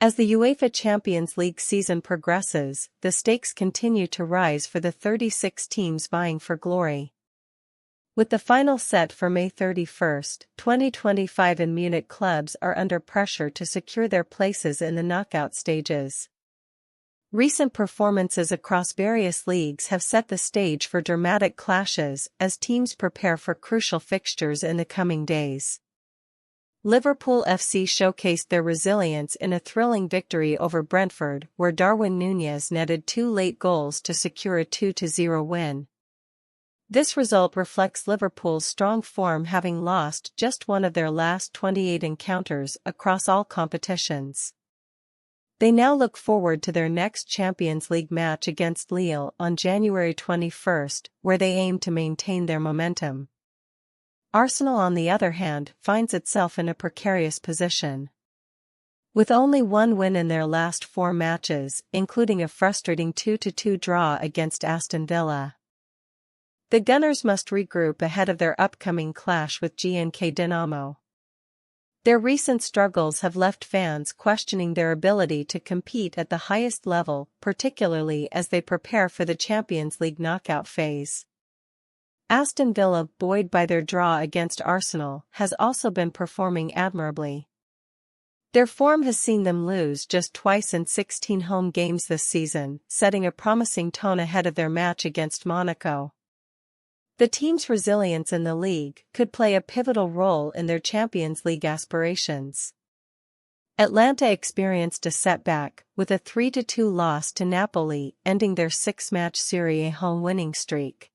As the UEFA Champions League season progresses, the stakes continue to rise for the 36 teams vying for glory. With the final set for May 31, 2025 in Munich, clubs are under pressure to secure their places in the knockout stages. Recent performances across various leagues have set the stage for dramatic clashes as teams prepare for crucial fixtures in the coming days. Liverpool FC showcased their resilience in a thrilling victory over Brentford, where Darwin Núñez netted 2 late goals to secure a 2-0 win. This result reflects Liverpool's strong form, having lost just one of their last 28 encounters across all competitions. They now look forward to their next Champions League match against Lille on January 21, where they aim to maintain their momentum. Arsenal, on the other hand, finds itself in a precarious position. With only one win in their last 4 matches, including a frustrating 2-2 draw against Aston Villa. The Gunners must regroup ahead of their upcoming clash with GNK Dinamo. Their recent struggles have left fans questioning their ability to compete at the highest level, particularly as they prepare for the Champions League knockout phase. Aston Villa, buoyed by their draw against Arsenal, has also been performing admirably. Their form has seen them lose just twice in 16 home games this season, setting a promising tone ahead of their match against Monaco. The team's resilience in the league could play a pivotal role in their Champions League aspirations. Atalanta experienced a setback, with a 3-2 loss to Napoli, ending their 6-match Serie A home winning streak.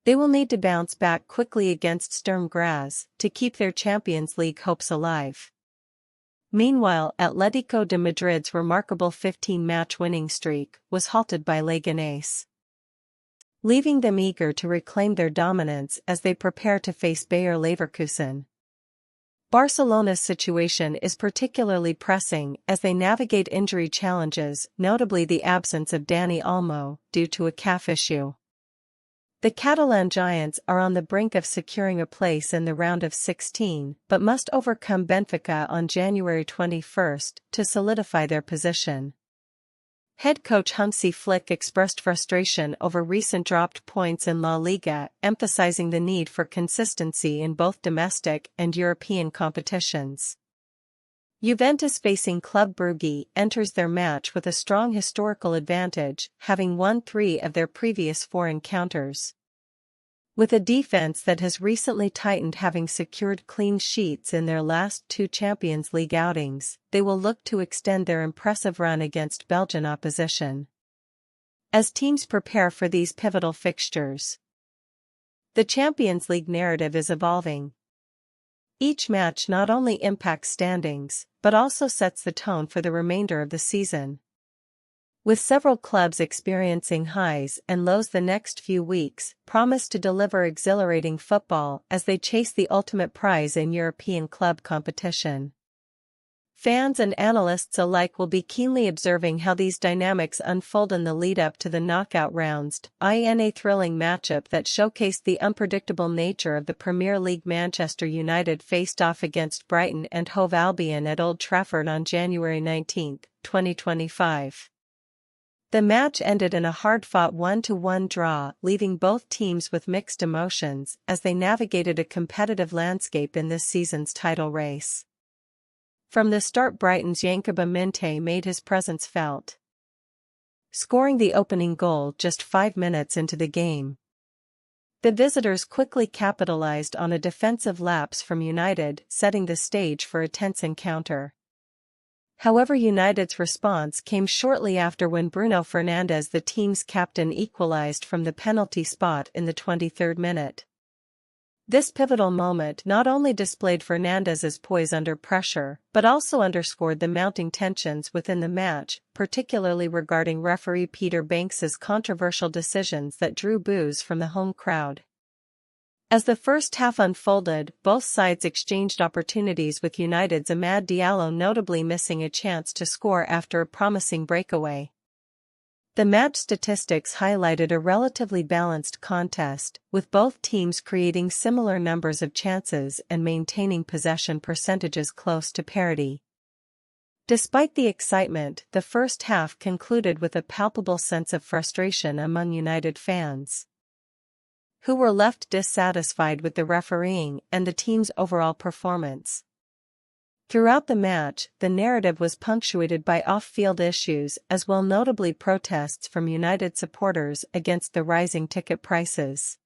They will need to bounce back quickly against Sturm Graz to keep their Champions League hopes alive. Meanwhile, Atlético de Madrid's remarkable 15-match winning streak was halted by Leganés, leaving them eager to reclaim their dominance as they prepare to face Bayer Leverkusen. Barcelona's situation is particularly pressing as they navigate injury challenges, notably the absence of Dani Olmo due to a calf issue. The Catalan Giants are on the brink of securing a place in the round of 16, but must overcome Benfica on January 21 to solidify their position. Head coach Hansi Flick expressed frustration over recent dropped points in La Liga, emphasizing the need for consistency in both domestic and European competitions. Juventus, facing Club Brugge, enters their match with a strong historical advantage, having won 3 of their previous 4 encounters. With a defense that has recently tightened, having secured clean sheets in their last 2 Champions League outings, they will look to extend their impressive run against Belgian opposition. As teams prepare for these pivotal fixtures, the Champions League narrative is evolving. Each match not only impacts standings, but also sets the tone for the remainder of the season. With several clubs experiencing highs and lows, the next few weeks promise to deliver exhilarating football as they chase the ultimate prize in European club competition. Fans and analysts alike will be keenly observing how these dynamics unfold in the lead-up to the knockout rounds, in a thrilling matchup that showcased the unpredictable nature of the Premier League. Manchester United faced off against Brighton and Hove Albion at Old Trafford on January 19, 2025. The match ended in a hard-fought 1-1 draw, leaving both teams with mixed emotions as they navigated a competitive landscape in this season's title race. From the start, Brighton's Yankuba Minte made his presence felt, scoring the opening goal just 5 minutes into the game. The visitors quickly capitalized on a defensive lapse from United, setting the stage for a tense encounter. However, United's response came shortly after when Bruno Fernandes, the team's captain, equalized from the penalty spot in the 23rd minute. This pivotal moment not only displayed Fernandes's poise under pressure, but also underscored the mounting tensions within the match, particularly regarding referee Peter Banks's controversial decisions that drew boos from the home crowd. As the first half unfolded, both sides exchanged opportunities, with United's Amad Diallo notably missing a chance to score after a promising breakaway. The match statistics highlighted a relatively balanced contest, with both teams creating similar numbers of chances and maintaining possession percentages close to parity. Despite the excitement, the first half concluded with a palpable sense of frustration among United fans, who were left dissatisfied with the refereeing and the team's overall performance. Throughout the match, the narrative was punctuated by off-field issues as well, notably protests from United supporters against the rising ticket prices.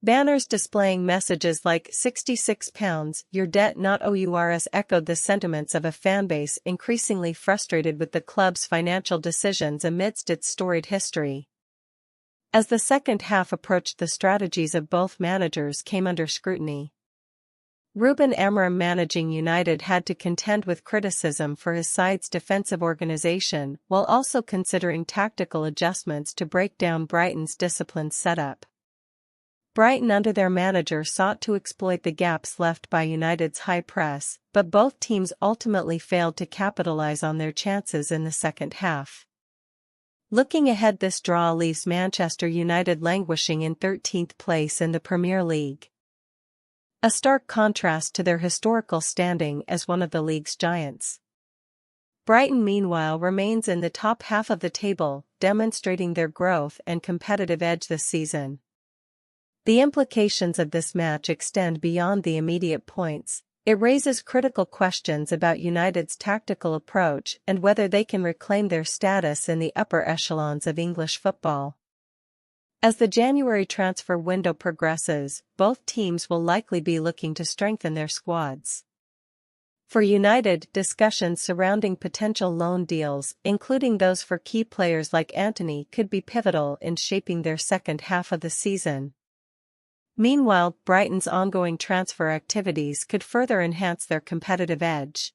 Banners displaying messages like £66, your debt not ours echoed the sentiments of a fanbase increasingly frustrated with the club's financial decisions amidst its storied history. As the second half approached, the strategies of both managers came under scrutiny. Ruben Amorim managing United had to contend with criticism for his side's defensive organisation while also considering tactical adjustments to break down Brighton's disciplined setup. Brighton under their manager sought to exploit the gaps left by United's high press, but both teams ultimately failed to capitalise on their chances in the second half. Looking ahead, this draw leaves Manchester United languishing in 13th place in the Premier League, a stark contrast to their historical standing as one of the league's giants. Brighton meanwhile remains in the top half of the table, demonstrating their growth and competitive edge this season. The implications of this match extend beyond the immediate points. It raises critical questions about United's tactical approach and whether they can reclaim their status in the upper echelons of English football. As the January transfer window progresses, both teams will likely be looking to strengthen their squads. For United, discussions surrounding potential loan deals, including those for key players like Antony, could be pivotal in shaping their second half of the season. Meanwhile, Brighton's ongoing transfer activities could further enhance their competitive edge.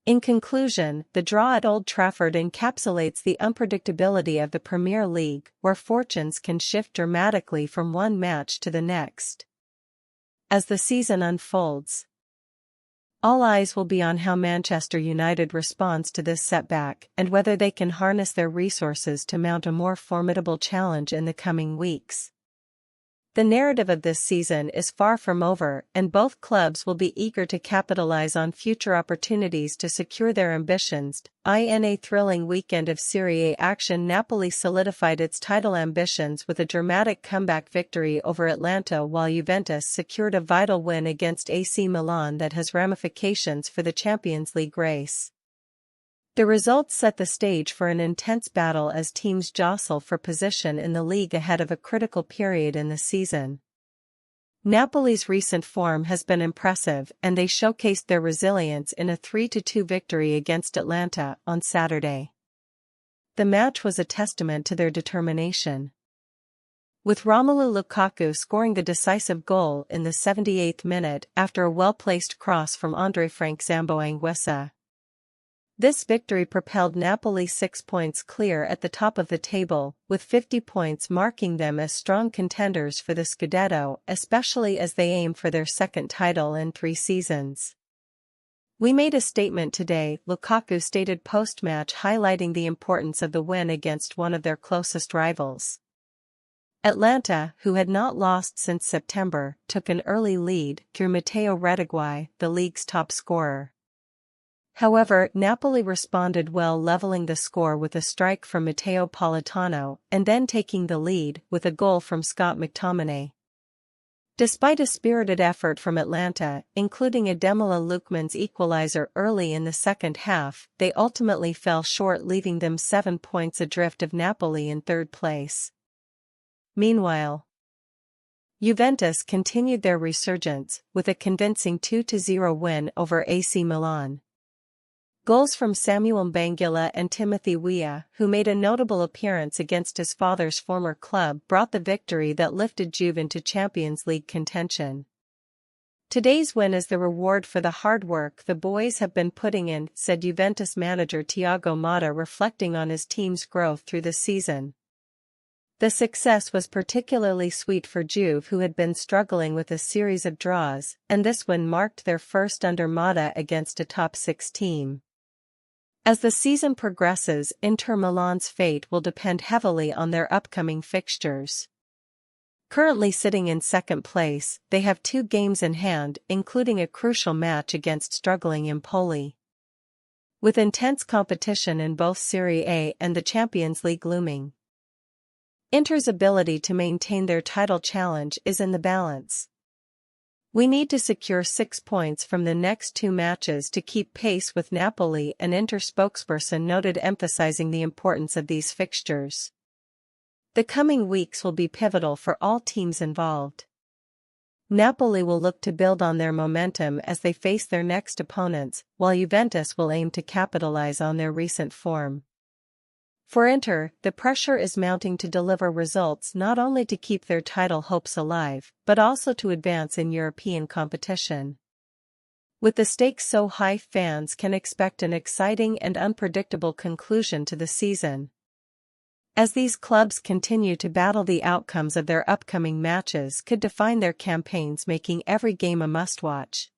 In conclusion, the draw at Old Trafford encapsulates the unpredictability of the Premier League, where fortunes can shift dramatically from one match to the next. As the season unfolds, all eyes will be on how Manchester United responds to this setback and whether they can harness their resources to mount a more formidable challenge in the coming weeks. The narrative of this season is far from over, and both clubs will be eager to capitalize on future opportunities to secure their ambitions. In a thrilling weekend of Serie A action, Napoli solidified its title ambitions with a dramatic comeback victory over Atalanta, while Juventus secured a vital win against AC Milan that has ramifications for the Champions League race. The results set the stage for an intense battle as teams jostle for position in the league ahead of a critical period in the season. Napoli's recent form has been impressive, and they showcased their resilience in a 3-2 victory against Atalanta on Saturday. The match was a testament to their determination, with Romelu Lukaku scoring the decisive goal in the 78th minute after a well-placed cross from Andre Frank Zamboanguissa. This victory propelled Napoli 6 points clear at the top of the table, with 50 points marking them as strong contenders for the Scudetto, especially as they aim for their second title in 3 seasons. "We made a statement today," Lukaku stated post-match, highlighting the importance of the win against one of their closest rivals. Atalanta, who had not lost since September, took an early lead through Matteo Retegui, the league's top scorer. However, Napoli responded well, leveling the score with a strike from Matteo Politano and then taking the lead with a goal from Scott McTominay. Despite a spirited effort from Atalanta, including Ademola Lookman's equalizer early in the second half, they ultimately fell short, leaving them 7 points adrift of Napoli in third place. Meanwhile, Juventus continued their resurgence with a convincing 2-0 win over AC Milan. Goals from Samuel Mbangula and Timothy Weah, who made a notable appearance against his father's former club, brought the victory that lifted Juve into Champions League contention. "Today's win is the reward for the hard work the boys have been putting in," said Juventus manager Thiago Motta, reflecting on his team's growth through the season. The success was particularly sweet for Juve, who had been struggling with a series of draws, and this win marked their first under Motta against a top-6 team. As the season progresses, Inter Milan's fate will depend heavily on their upcoming fixtures. Currently sitting in second place, they have 2 games in hand, including a crucial match against struggling Empoli. with intense competition in both Serie A and the Champions League looming. Inter's ability to maintain their title challenge is in the balance. We need to secure 6 points from the next 2 matches to keep pace with Napoli, an Inter spokesperson noted, emphasizing the importance of these fixtures. The coming weeks will be pivotal for all teams involved. Napoli will look to build on their momentum as they face their next opponents, while Juventus will aim to capitalize on their recent form. For Inter, the pressure is mounting to deliver results not only to keep their title hopes alive, but also to advance in European competition. With the stakes so high, fans can expect an exciting and unpredictable conclusion to the season. As these clubs continue to battle, the outcomes of their upcoming matches could define their campaigns, making every game a must-watch.